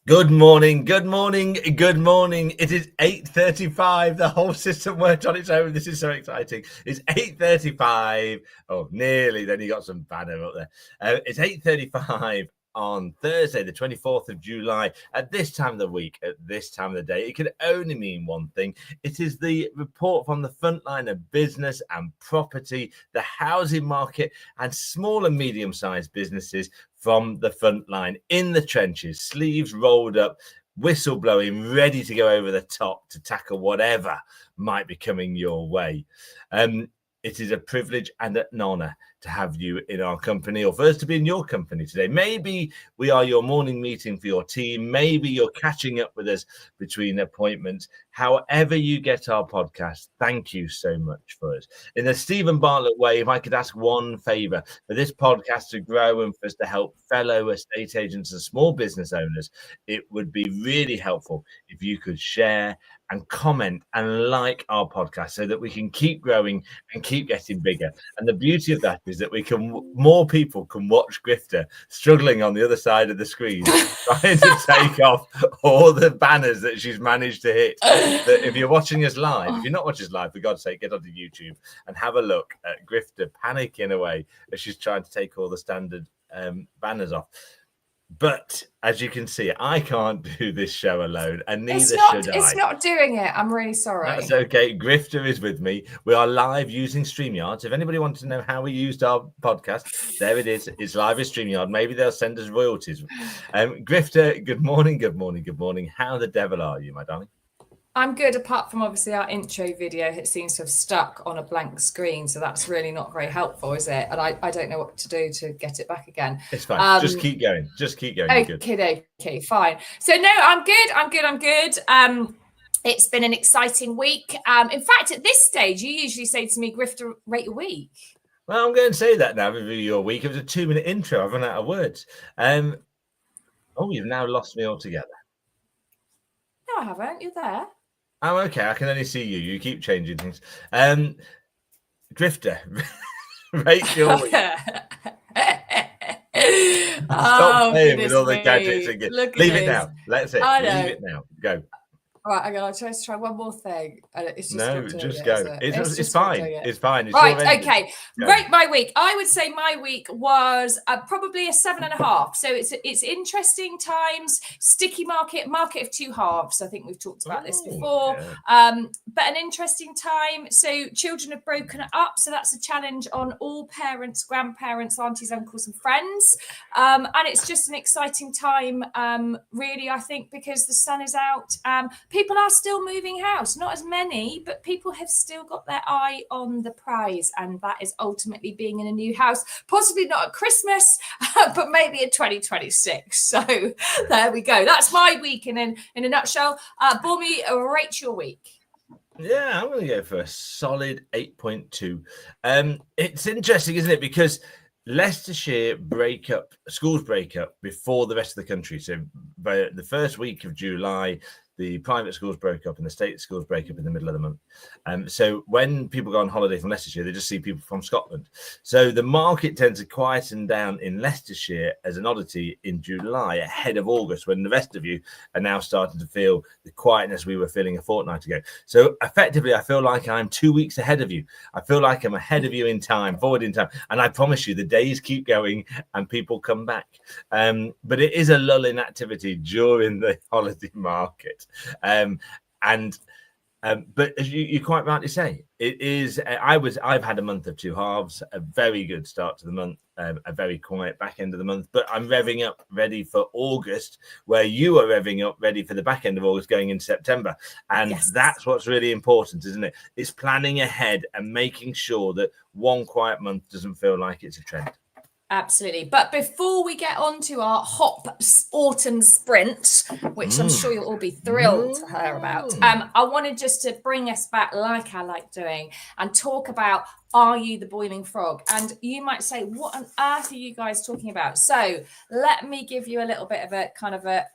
Good morning, good morning, good morning. It is 8:35. The whole system worked on its own. This is so exciting. It's 8:35. Oh, nearly. Then you got some banner up there. It's 8:35 on Thursday, the 24th of July. At this time of the week, at this time of the day, it can only mean one thing. It is the report from the front line of business and property, the housing market, and small and medium-sized businesses from the front line in the trenches, sleeves rolled up, whistle blowing, ready to go over the top to tackle whatever might be coming your way. It is a privilege and an honor to have you in our company, or first to be in your company today. Maybe we are your morning meeting for your team. Maybe you're catching up with us between appointments. However you get our podcast, thank you so much for us. In the Stephen Bartlett way, if I could ask one favor for this podcast to grow and for us to help fellow estate agents and small business owners, it would be really helpful if you could share and comment and like our podcast so that we can keep growing and keep getting bigger. And the beauty of that is that more people can watch Grifter struggling on the other side of the screen, trying to take off all the banners that she's managed to hit. That if you're watching us live, if you're not watching us live, for God's sake, get onto YouTube and have a look at Grifter panicking away as she's trying to take all the standard banners off. But as you can see, I can't do this show alone, and neither should I. It's not doing it. I'm really sorry. That's okay. Grifter is with me. We are live using StreamYard. If anybody wants to know how we used our podcast, there it is. It's live as StreamYard. Maybe they'll send us royalties. Grifter, good morning, good morning, good morning. How the devil are you, my darling? I'm good, apart from obviously our intro video. It seems to have stuck on a blank screen, so that's really not very helpful, is it? And I don't know what to do to get it back again. It's fine. Just keep going. Just keep going. Okay, fine. So no, I'm good. It's been an exciting week. In fact, at this stage, you usually say to me, Grifter, rate your week. Well, I'm going to say that now. Review your week. It was a 2-minute intro. I've run out of words. You've now lost me altogether. No, I haven't. You're there. Oh, okay. I can only see you. You keep changing things. Drifter, rate your week. Stop playing with all the gadgets again. Leave it now. Let's it. Leave it now. Go. All right, I'll try one more thing. It's just just go. It's fine. It's fine. It's right, okay. Rate my week. I would say my week was probably a 7.5. So it's interesting times, sticky market of two halves. I think we've talked about this before. Yeah. But an interesting time. So children have broken up. So that's a challenge on all parents, grandparents, aunties, uncles, and friends. And it's just an exciting time, really, I think, because the sun is out. People are still moving house, not as many, but people have still got their eye on the prize, and that is ultimately being in a new house, possibly not at Christmas, but maybe in 2026. So there we go. That's my week in a nutshell. Baum, rate your week. Yeah, I'm going to go for a solid 8.2. It's interesting, isn't it? Because Leicestershire schools break up before the rest of the country. So by the first week of July, the private schools broke up and the state schools break up in the middle of the month. So when people go on holiday from Leicestershire, they just see people from Scotland. So the market tends to quieten down in Leicestershire as an oddity in July ahead of August, when the rest of you are now starting to feel the quietness we were feeling a fortnight ago. So effectively, I feel like I'm 2 weeks ahead of you. I feel like I'm ahead of you in time, forward in time. And I promise you, the days keep going and people come back. But it is a lull in activity during the holiday market. But as you quite rightly say, it is. I've had a month of two halves, a very good start to the month, a very quiet back end of the month. But I'm revving up, ready for August, where you are revving up, ready for the back end of August, going into September. And That's what's really important, isn't it? It's planning ahead and making sure that one quiet month doesn't feel like it's a trend. Absolutely. But before we get on to our hop autumn sprint, which I'm sure you'll all be thrilled to hear about, I wanted just to bring us back, like I like doing, and talk about, are you the boiling frog? And you might say, what on earth are you guys talking about? So let me give you a little bit of a kind of a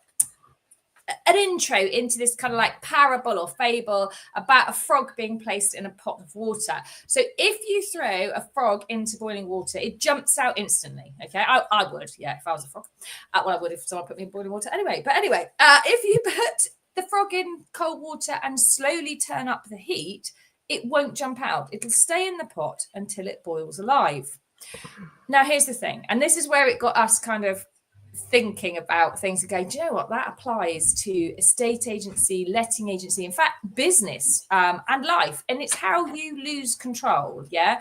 an intro into this kind of like parable or fable about a frog being placed in a pot of water. So if you throw a frog into boiling water, it jumps out instantly. Okay, I would, yeah, if I was a frog. Well, I would if someone put me in boiling water anyway. But anyway, if you put the frog in cold water and slowly turn up the heat, it won't jump out. It'll stay in the pot until it boils alive. Now, here's the thing, and this is where it got us kind of thinking about things and going, do you know what, that applies to estate agency, letting agency, in fact, business and life. And it's how you lose control, yeah?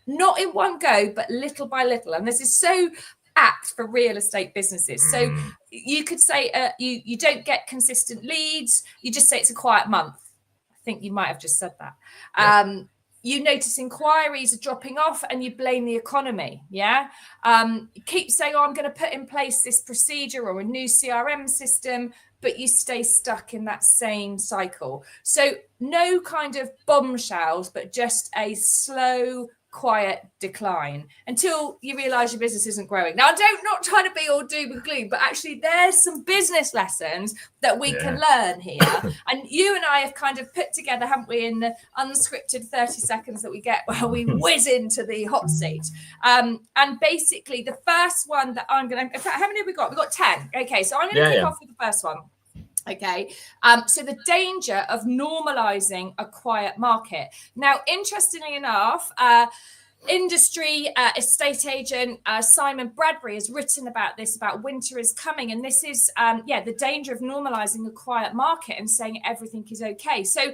Not in one go, but little by little. And this is so apt for real estate businesses. So you could say you don't get consistent leads. You just say it's a quiet month. I think you might have just said that. Yeah. You notice inquiries are dropping off and you blame the economy. Yeah. Keep saying, oh, I'm going to put in place this procedure or a new CRM system, but you stay stuck in that same cycle. So no kind of bombshells, but just a slow, quiet decline until you realize your business isn't growing. Now, I'm not trying to be all doom and gloom, but actually there's some business lessons that we can learn here. And you and I have kind of put together, haven't we, in the unscripted 30 seconds that we get where we whiz into the hot seat. And basically the first one that I'm going to, in fact, how many have we got? We've got 10. Okay, so I'm going to kick off with the first one. Okay, so the danger of normalizing a quiet market. Now, interestingly enough, industry estate agent Simon Bradbury has written about this, about winter is coming, and this is the danger of normalizing a quiet market and saying everything is okay. So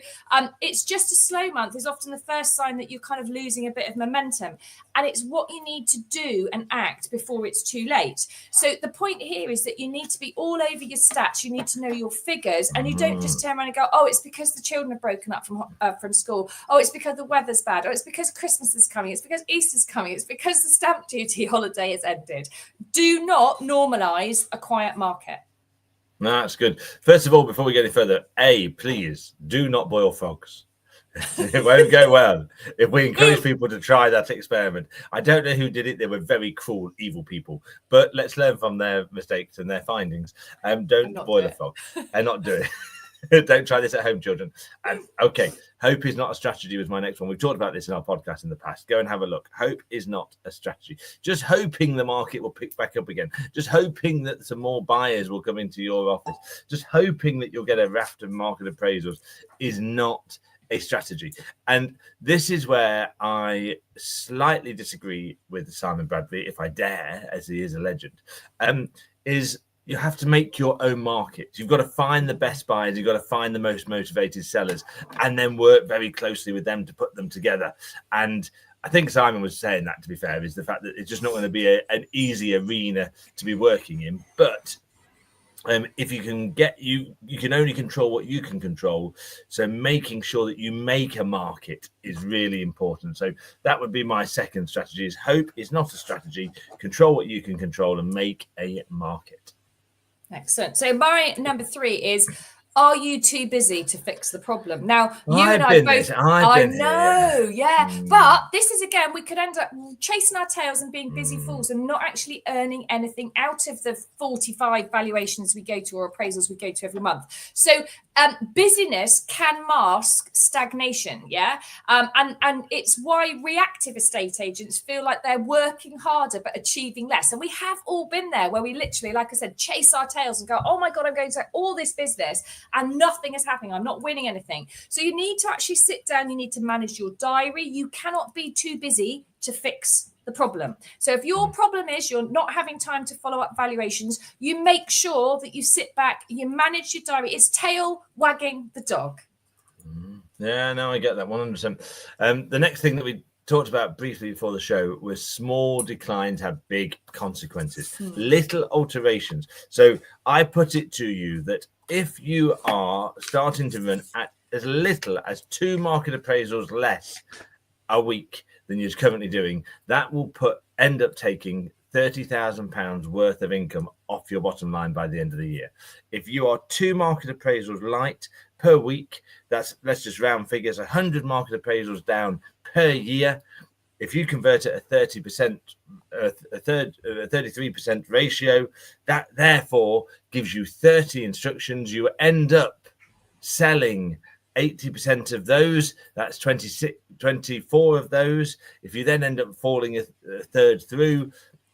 it's just a slow month is often the first sign that you're kind of losing a bit of momentum, and it's what you need to do and act before it's too late. So the point here is that you need to be all over your stats. You need to know your figures, and you don't just turn around and go, oh, it's because the children have broken up from school. Oh, it's because the weather's bad. Oh, it's because Christmas is coming. It's because Easter's coming. It's because the stamp duty holiday has ended. Do not normalize a quiet market. No, that's good. First of all, before we get any further, please do not boil frogs. It won't go well if we encourage people to try that experiment. I don't know who did it. They were very cruel, evil people. But let's learn from their mistakes and their findings. Don't boil a frog and not do it. Don't try this at home, children. And okay, hope is not a strategy was my next one. We've talked about this in our podcast in the past. Go and have a look. Hope is not a strategy. Just hoping the market will pick back up again. Just hoping that some more buyers will come into your office. Just hoping that you'll get a raft of market appraisals is not a strategy. And this is where I slightly disagree with Simon Bradbury, if I dare, as he is a legend, is you have to make your own market. You've got to find the best buyers. You've got to find the most motivated sellers and then work very closely with them to put them together. And I think Simon was saying that, to be fair, is the fact that it's just not going to be an easy arena to be working in. But if you can you can only control what you can control. So making sure that you make a market is really important. So that would be my second strategy, is hope is not a strategy. Control what you can control and make a market. Excellent. So my number 3 is, are you too busy to fix the problem? Now, you and I both, I know, yeah. But this is, again, we could end up chasing our tails and being busy fools and not actually earning anything out of the 45 valuations we go to or appraisals we go to every month. So busyness can mask stagnation, yeah? And it's why reactive estate agents feel like they're working harder but achieving less. And we have all been there, where we literally, like I said, chase our tails and go, oh my God, I'm going to all this business and nothing is happening. I'm not winning anything. So you need to actually sit down. You need to manage your diary. You cannot be too busy to fix the problem. So if your problem is you're not having time to follow up valuations, you make sure that you sit back, you manage your diary. It's tail wagging the dog. Yeah, no, I get that 100%. The next thing that we talked about briefly before the show was small declines have big consequences, little alterations. So I put it to you that if you are starting to run at as little as 2 market appraisals less a week than you're currently doing, that will end up taking £30,000 worth of income off your bottom line by the end of the year. If you are 2 market appraisals light per week, that's, let's just round figures, 100 market appraisals down per year. if you convert at a 30%, a 33% ratio, that therefore gives you 30 instructions. You end up selling 80% of those. That's 24 of those. If you then end up falling a third through,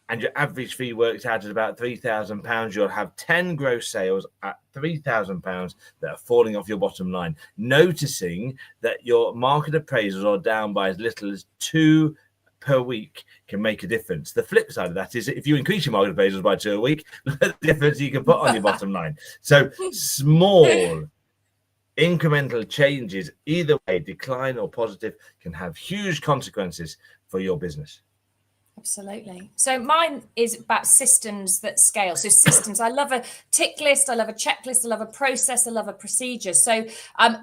and your average fee works out at about £3,000, you'll have 10 gross sales at £3,000 that are falling off your bottom line. Noticing that your market appraisals are down by as little as 2 per week can make a difference. The flip side of that is if you increase your market appraisals by 2 a week, look at the difference you can put on your bottom line. So small incremental changes, either way, decline or positive, can have huge consequences for your business. Absolutely. So mine is about systems that scale. So systems, I love a tick list, I love a checklist, I love a process, I love a procedure. So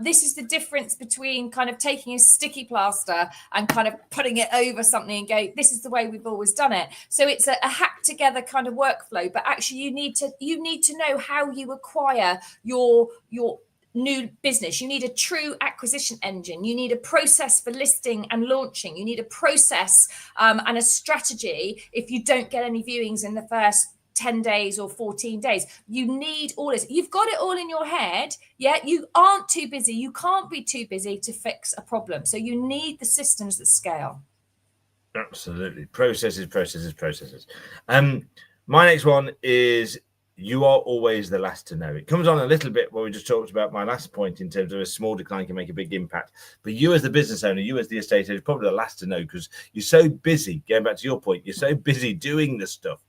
this is the difference between kind of taking a sticky plaster and kind of putting it over something and go, this is the way we've always done it. So it's a hacked together kind of workflow, but actually you need to know how you acquire your new business. You need a true acquisition engine. You need a process for listing and launching. You need a process and a strategy if you don't get any viewings in the first 10 days or 14 days. You need all this. You've got it all in your head, yet you aren't too busy. You can't be too busy to fix a problem. So you need the systems that scale. Absolutely. Processes. My next one is you are always the last to know. It comes on a little bit what we just talked about, my last point, in terms of a small decline can make a big impact. But you as the business owner, you as the estate agent, probably the last to know, because you're so busy, going back to your point, you're so busy doing the stuff,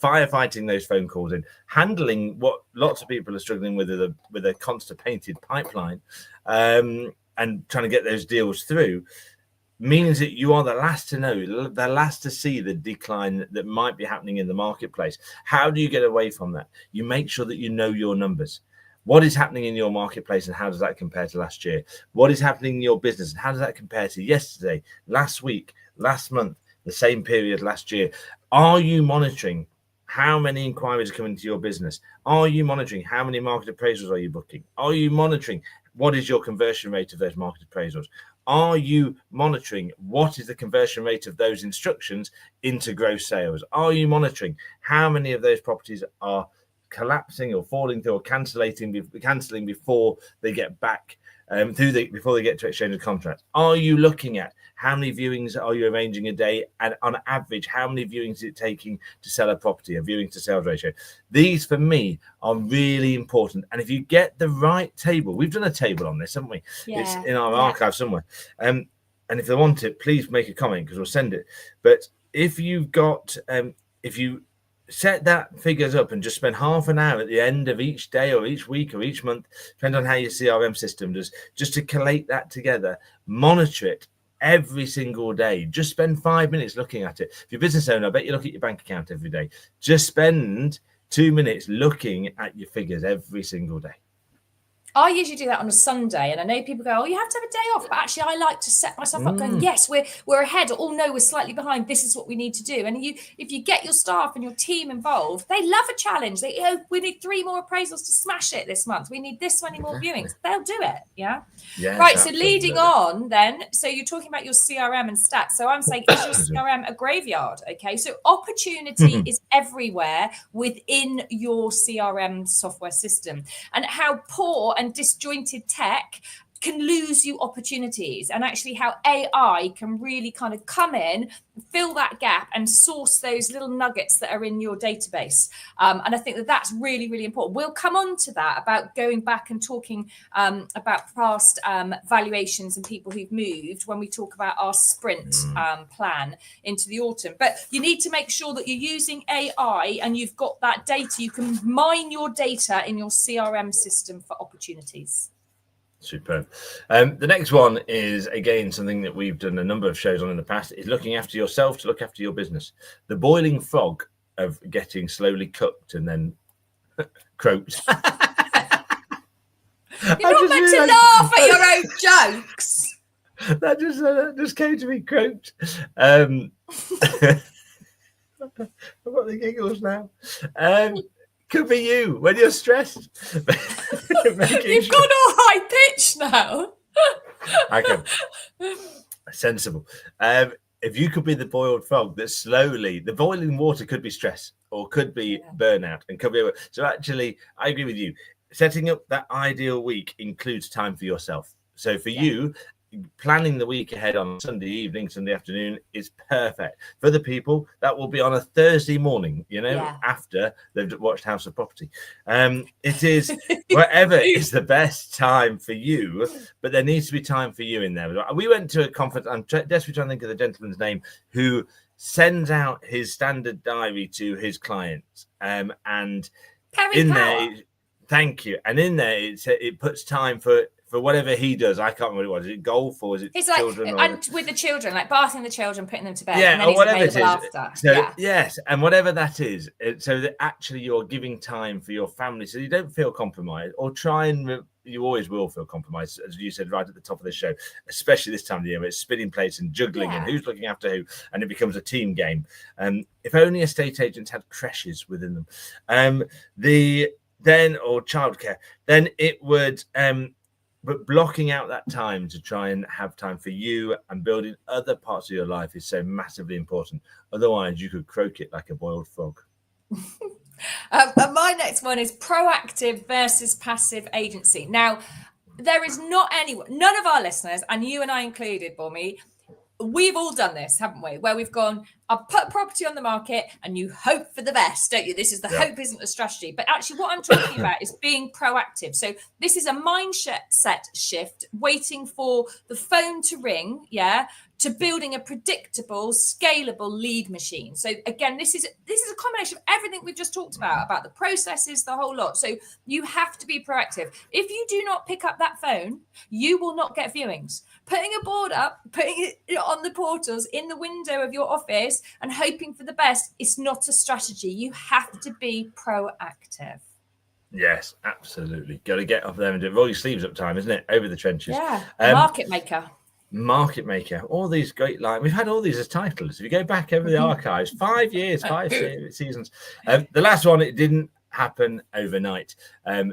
firefighting those phone calls in, handling what lots of people are struggling with a constipated pipeline, and trying to get those deals through. Means that you are the last to know, the last to see the decline that might be happening in the marketplace. How do you get away from that? You make sure that you know your numbers. What is happening in your marketplace and how does that compare to last year? What is happening in your business and how does that compare to yesterday, last week, last month, the same period last year? Are you monitoring how many inquiries are coming to your business? Are you monitoring how many market appraisals are you booking? Are you monitoring what is your conversion rate of those market appraisals? Are you monitoring what is the conversion rate of those instructions into gross sales? Are you monitoring how many of those properties are collapsing or falling through or cancelling before they get back before they get to exchange of contract? Are you looking at how many viewings are you arranging a day, and on average how many viewings is it taking to sell a property, a viewing to sales ratio? These for me are really important, and if you get the right table, we've done a table on this, haven't we? Yeah. It's in our archive somewhere, and if they want it, please make a comment because we'll send it. But if you've got if you set that figures up and just spend half an hour at the end of each day or each week or each month, depending on how your CRM system does, just to collate that together, monitor it every single day. Just spend 5 minutes looking at it. If you're a business owner, I bet you look at your bank account every day. Just spend 2 minutes looking at your figures every single day. I usually do that on a Sunday, and I know people go, oh, you have to have a day off, but actually I like to set myself up going, yes, we're ahead, or no, we're slightly behind, this is what we need to do. And if you get your staff and your team involved, they love a challenge. They, we need 3 more appraisals to smash it this month, we need this many more viewings, they'll do it. Yeah, right. So leading on then, so you're talking about your CRM and stats. So I'm saying, is your CRM a graveyard? Okay, so opportunity is everywhere within your CRM software system, and how poor and disjointed tech can lose you opportunities, and actually how AI can really kind of come in, fill that gap and source those little nuggets that are in your database. And I think that that's really, really important. We'll come on to that about going back and talking about past valuations and people who've moved when we talk about our sprint plan into the autumn. But you need to make sure that you're using AI and you've got that data. You can mine your data in your CRM system for opportunities. Superb. The next one is, again, something that we've done a number of shows on in the past, is looking after yourself to look after your business. The boiling frog of getting slowly cooked and then croaked. You're not meant to laugh at your own jokes. That just came to me, croaked. I've got the giggles now. Could be you when you're stressed. You've gone all high pitch now. I can. Sensible. if you could be the boiled frog that slowly, the boiling water could be stress or could be burnout and could be. So actually, I agree with you. Setting up that ideal week includes time for yourself. So for you, planning the week ahead on Sunday evening, Sunday afternoon is perfect. For other people, that will be on a Thursday morning, after they've watched House of Property. It is whatever is the best time for you, but there needs to be time for you in there. We went to a conference. I'm desperately trying to think of the gentleman's name who sends out his standard diary to his clients, and Perry in Power. there, thank you. And in there, it puts time for whatever he does. I can't remember what it was. Is it golf or is it children? With the children, like bathing the children, putting them to bed. Yeah, and then or whatever it is. After. So, yes, and whatever that is, so that actually you're giving time for your family so you don't feel compromised or try and... You always will feel compromised, as you said right at the top of the show, especially this time of the year where it's spinning plates and juggling and who's looking after who, and it becomes a team game. If only estate agents had creches within them, or childcare, then it would. But blocking out that time to try and have time for you and building other parts of your life is so massively important. Otherwise, you could croak it like a boiled frog. And my next one is proactive versus passive agency. Now, there is not anyone, none of our listeners, and you and I included, Baum, we've all done this, haven't we? Where we've gone, I've put property on the market and you hope for the best, don't you? This is the hope isn't a strategy. But actually what I'm talking about is being proactive. So this is a mindset shift, waiting for the phone to ring, to building a predictable, scalable lead machine. So again, this is a combination of everything we've just talked about the processes, the whole lot. So you have to be proactive. If you do not pick up that phone, you will not get viewings. Putting a board up, putting it on the portals in the window of your office and hoping for the best, it's not a strategy. You have to be proactive. Yes, absolutely. Got to get up there and do roll your sleeves up time, isn't it? Over the trenches. Yeah, Market maker, all these great lines. We've had all these as titles. If you go back over the archives, 5 years, 5 seasons. The last one, it didn't happen overnight,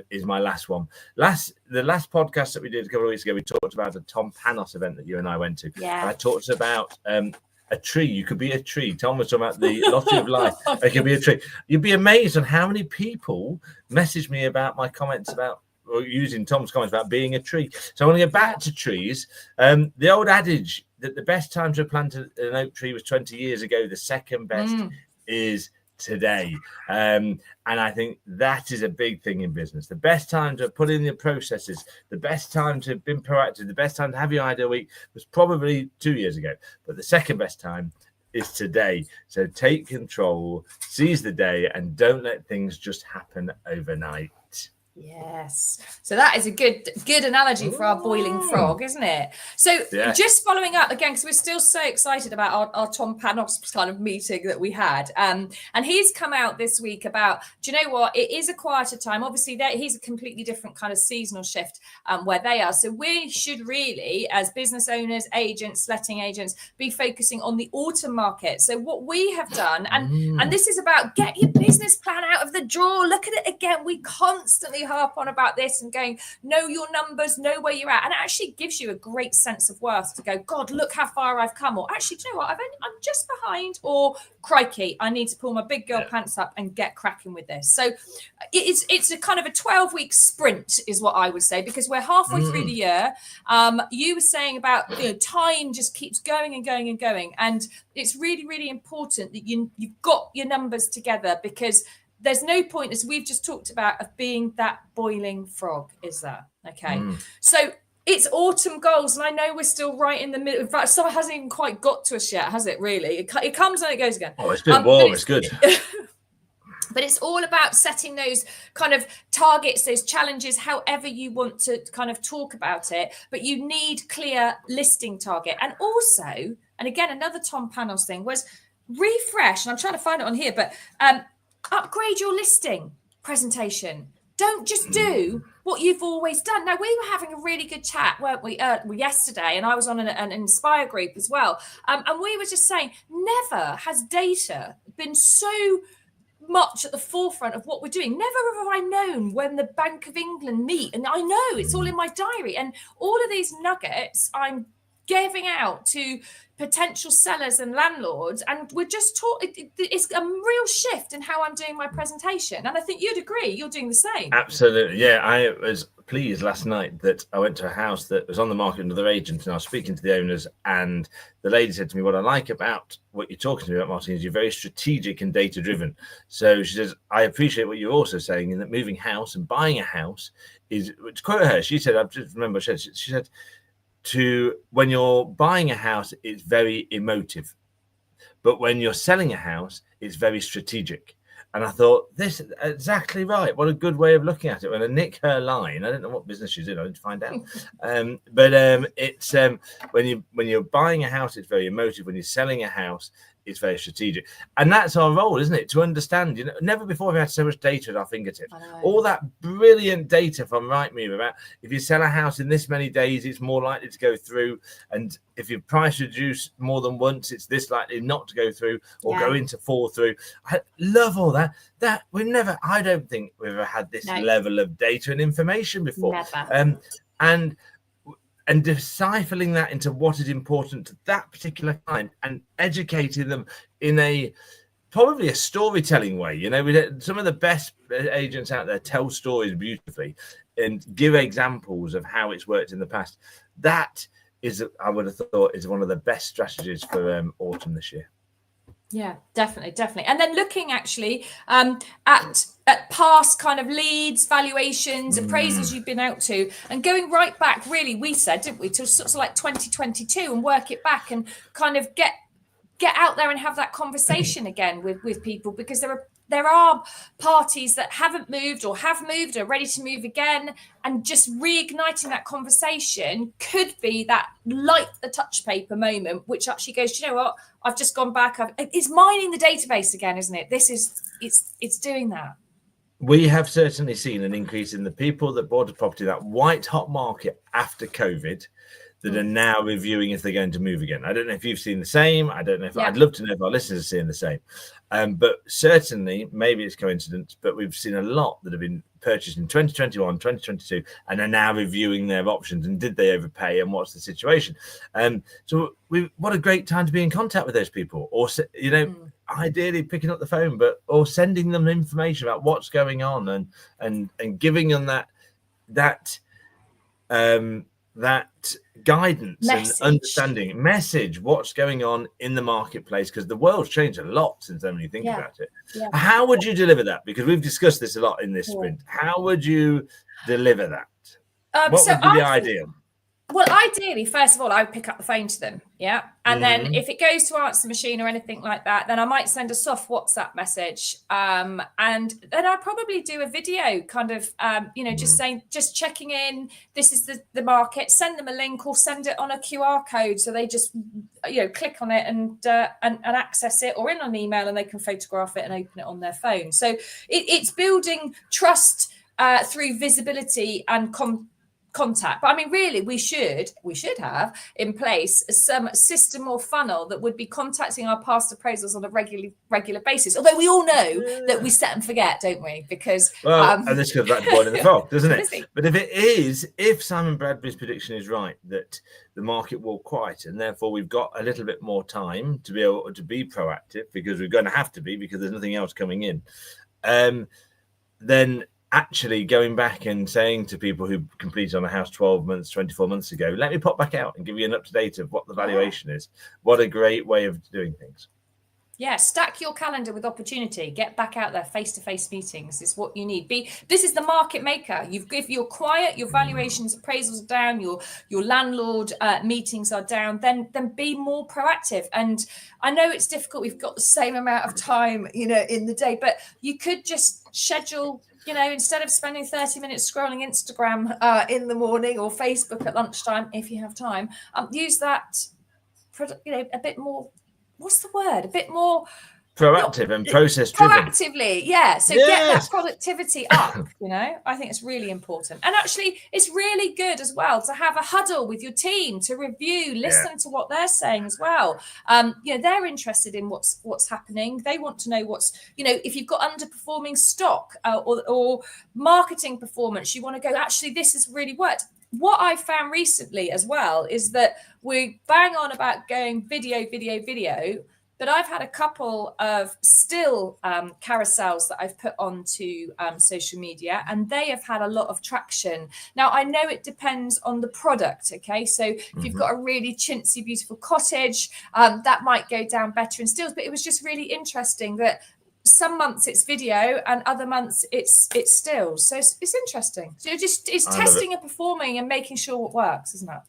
is my last one. The last podcast that we did a couple of weeks ago, we talked about a Tom Panos event that you and I went to. Yeah. And I talked about a tree. You could be a tree. Tom was talking about the lottery of life. It could be a tree. You'd be amazed on how many people messaged me about my comments about, or using Tom's comments about being a tree. So I want to get back to trees. The old adage that the best time to plant an oak tree was 20 years ago. The second best is today. And I think that is a big thing in business. The best time to put in the processes, the best time to be proactive, the best time to have your ideal week was probably 2 years ago. But the second best time is today. So take control, seize the day, and don't let things just happen overnight. Yes. So that is a good analogy for our boiling frog, isn't it? So just following up again, because we're still so excited about our Tom Panos kind of meeting that we had. And he's come out this week about, do you know what? It is a quieter time. Obviously, he's a completely different kind of seasonal shift where they are. So we should really, as business owners, agents, letting agents, be focusing on the autumn market. So what we have done, and this is about get your business plan out of the drawer. Look at it again. We constantly harp on about this and going, know your numbers, know where you're at, and it actually gives you a great sense of worth to go, God, look how far I've come, or actually, do you know what, I'm just behind, or crikey, I need to pull my big girl pants up and get cracking with this. So it's a kind of a 12-week sprint is what I would say, because we're halfway through the year. You were saying about time just keeps going and going and going, and it's really, really important that you've got your numbers together, because there's no point, as we've just talked about, of being that boiling frog, is there? Okay. So it's autumn goals, and I know we're still right in the middle. In fact, summer hasn't even quite got to us yet, has it, really? It comes and it goes again. Oh, it's been warm. It's good. But it's all about setting those kind of targets, those challenges, however you want to kind of talk about it. But you need clear listing target. And also, and again, another Tom Panos thing was refresh, and I'm trying to find it on here, but upgrade your listing presentation. Don't just do what you've always done. Now, we were having a really good chat, weren't we, yesterday, and I was on an Inspire group as well. And we were just saying, never has data been so much at the forefront of what we're doing. Never have I known when the Bank of England meet, and I know it's all in my diary, and all of these nuggets I'm giving out to potential sellers and landlords, and we're just taught it's a real shift in how I'm doing my presentation, and I think you'd agree you're doing the same. Absolutely, yeah. I was pleased last night that I went to a house that was on the market with another agent, and I was speaking to the owners, and the lady said to me, what I like about what you're talking to me about, Martyn, is you're very strategic and data driven. So she says, I appreciate what you're also saying in that moving house and buying a house is, to quote her, she said, I just remember she said when you're buying a house, it's very emotive. But when you're selling a house, it's very strategic. And I thought, this is exactly right. What a good way of looking at it. When I nick her line, I don't know what business she's in. I need to find out. It's when you're buying a house, it's very emotive. When you're selling a house, it's very strategic. And that's our role, isn't it? To understand, never before have we had so much data at our fingertips. All that brilliant data from Rightmove about if you sell a house in this many days, it's more likely to go through. And if your price reduced more than once, it's this likely not to go through or go into fall through. I love all that. I don't think we've ever had this level of data and information before. Never. And deciphering that into what is important to that particular client and educating them in probably a storytelling way. Some of the best agents out there tell stories beautifully and give examples of how it's worked in the past. That is, I would have thought, is one of the best strategies for autumn this year. Yeah, definitely. And then looking actually at past kind of leads, valuations, appraisals you've been out to, and going right back, really, we said, didn't we, to sort of like 2022 and work it back and kind of get out there and have that conversation again with people, because there are parties that haven't moved or have moved or ready to move again, and just reigniting that conversation could be that light the touch paper moment, which actually goes, you know what, I've just gone back. It's mining the database again, isn't it? It's doing that. We have certainly seen an increase in the people that bought a property, that white hot market after COVID, that are now reviewing if they're going to move again. I don't know if you've seen the same. I don't know if I'd love to know if our listeners are seeing the same. But certainly, maybe it's coincidence, but we've seen a lot that have been purchased in 2021, 2022, and are now reviewing their options. And did they overpay? And what's the situation? So what a great time to be in contact with those people, or ideally picking up the phone, or sending them information about what's going on and giving them that guidance message. And understanding message, what's going on in the marketplace, because the world's changed a lot since then when you think about it. How would you deliver that? Because we've discussed this a lot in this sprint. How would you deliver that? What would be the ideal? Well, ideally, first of all, I would pick up the phone to them, and then if it goes to answer machine or anything like that, then I might send a soft WhatsApp message, and then I'd probably do a video, kind of, just checking in. This is the market. Send them a link or send it on a QR code, so they just click on it and access it, or in an email, and they can photograph it and open it on their phone. So it's building trust through visibility and contact. But I mean, really, we should have in place some system or funnel that would be contacting our past appraisals on a regular basis. Although we all know that we set and forget, don't we? Because and this goes back to boiling the frog, doesn't it? But if Simon Bradbury's prediction is right, that the market will quiet, and therefore we've got a little bit more time to be able to be proactive, because we're going to have to be, because there's nothing else coming in, then actually going back and saying to people who completed on a house 12 months, 24 months ago, let me pop back out and give you an up-to-date of what the valuation is. What a great way of doing things. Yeah, stack your calendar with opportunity. Get back out there. Face-to-face meetings is what you need. This is the market maker. If you're quiet, your valuations, appraisals are down, your landlord meetings are down, then be more proactive. And I know it's difficult. We've got the same amount of time, in the day, but you could just schedule, instead of spending 30 minutes scrolling Instagram in the morning, or Facebook at lunchtime, if you have time, use that, a bit more. What's the word? A bit more proactive and process driven. Proactively, So get that productivity up. I think it's really important. And actually, it's really good as well to have a huddle with your team to review, listen to what they're saying as well. They're interested in what's happening. They want to know what's, if you've got underperforming stock or marketing performance, you want to go, actually, this has really worked. what I found recently as well is that we bang on about going video, but I've had a couple of still carousels that I've put onto social media, and they have had a lot of traction. Now, I know it depends on the product, okay? So if you've got a really chintzy, beautiful cottage, that might go down better in stills, but it was just really interesting that some months it's video and other months it's stills. So it's interesting. So it's testing and performing and making sure what works, isn't it?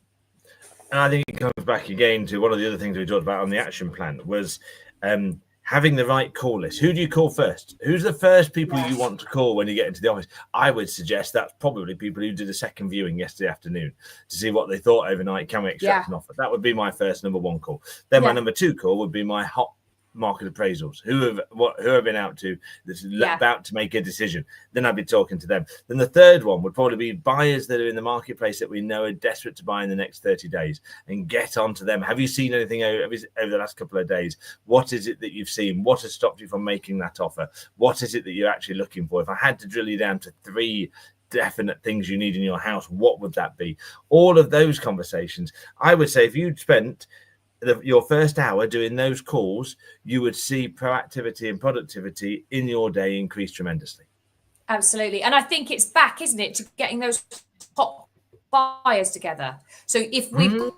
And I think it comes back again to one of the other things we talked about on the action plan was having the right call list. Who do you call first? Who's the first people you want to call when you get into the office? I would suggest that's probably people who did a second viewing yesterday afternoon to see what they thought overnight. Can we extract an offer? That would be my first number one call. Then my number two call would be my hot market appraisals who have been out to this about to make a decision. Then I'd be talking to them. Then the third one would probably be buyers that are in the marketplace that we know are desperate to buy in the next 30 days and get on to them. Have you seen anything over the last couple of days? What is it that you've seen? What has stopped you from making that offer? What is it that you're actually looking for? If I had to drill you down to 3 definite things you need in your house, what would that be? All of those conversations, I would say if you'd spent your first hour doing those calls, you would see proactivity and productivity in your day increase tremendously. Absolutely. And I think it's back, isn't it, to getting those top buyers together. So if we've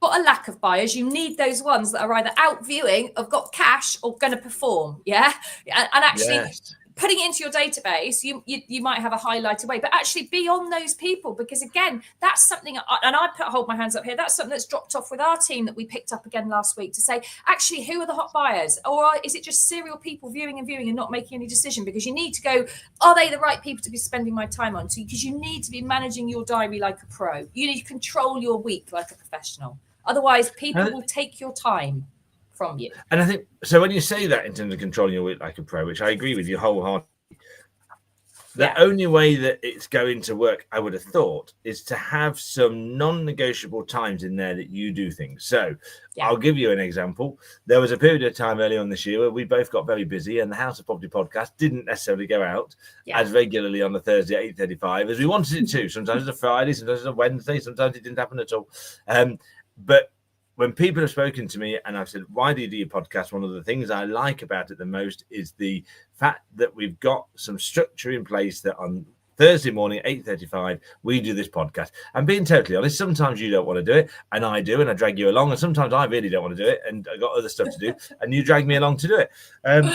got a lack of buyers, you need those ones that are either out viewing, have got cash, or going to perform. And actually putting it into your database, you might have a highlighted way, but actually be on those people, because again, that's something, and I hold my hands up here, that's something that's dropped off with our team that we picked up again last week, to say, actually, who are the hot buyers? Or is it just serial people viewing and not making any decision? Because you need to go, are they the right people to be spending my time on? Because you need to be managing your diary like a pro. You need to control your week like a professional. Otherwise, people will take your time from you. And I think, so when you say that in terms of controlling your week like a pro, which I agree with you wholeheartedly, the only way that it's going to work, I would have thought, is to have some non-negotiable times in there that you do things. So I'll give you an example. There was a period of time early on this year where we both got very busy, and the House of Property podcast didn't necessarily go out as regularly on the Thursday at 8:35 as we wanted it to. Sometimes it's a Friday, sometimes it's a Wednesday, sometimes it didn't happen at all. But when people have spoken to me and I've said, why do you do your podcast? One of the things I like about it the most is the fact that we've got some structure in place that on Thursday morning at 8:35, we do this podcast. And being totally honest, sometimes you don't want to do it, and I do, and I drag you along. And sometimes I really don't want to do it, and I've got other stuff to do, and you drag me along to do it. And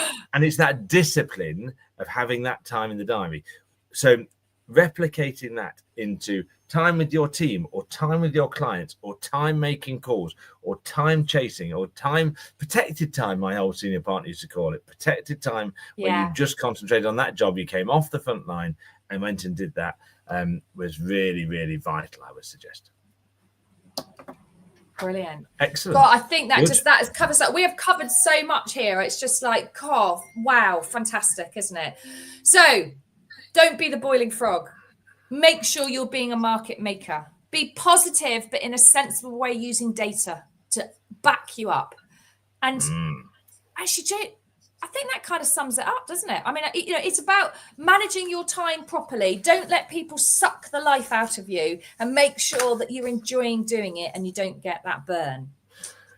it's that discipline of having that time in the diary. So replicating that into time with your team, or time with your clients, or time making calls, or time chasing, or time protected time, my old senior partner used to call it protected time, where you just concentrated on that job. You came off the front line and went and did that, was really, really vital, I would suggest. Brilliant. Excellent. God, I think that covers that. We have covered so much here. It's just like, oh, wow, fantastic, isn't it? So don't be the boiling frog. Make sure you're being a market maker. Be positive, but in a sensible way, using data to back you up. And actually, Jay, I think that kind of sums it up, doesn't it? I mean, it's about managing your time properly. Don't let people suck the life out of you, and make sure that you're enjoying doing it and you don't get that burn.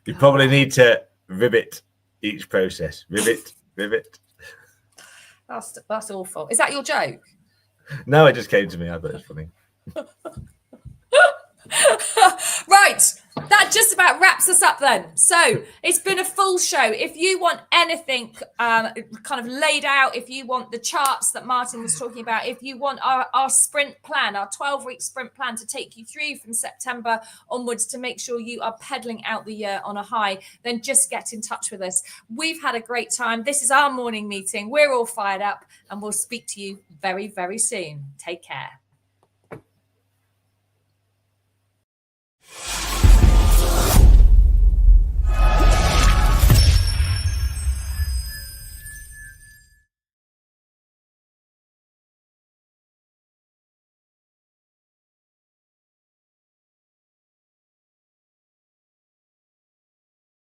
You probably need to rivet each process. Rivet. That's awful. Is that your joke? No, it just came to me. I thought it was funny. Right, that just about wraps us up then. So it's been a full show. If you want anything kind of laid out, if you want the charts that Martyn was talking about, if you want our sprint plan, our 12-week sprint plan to take you through from September onwards to make sure you are pedaling out the year on a high, then just get in touch with us. We've had a great time. This is our morning meeting. We're all fired up, and we'll speak to you very, very soon. Take care.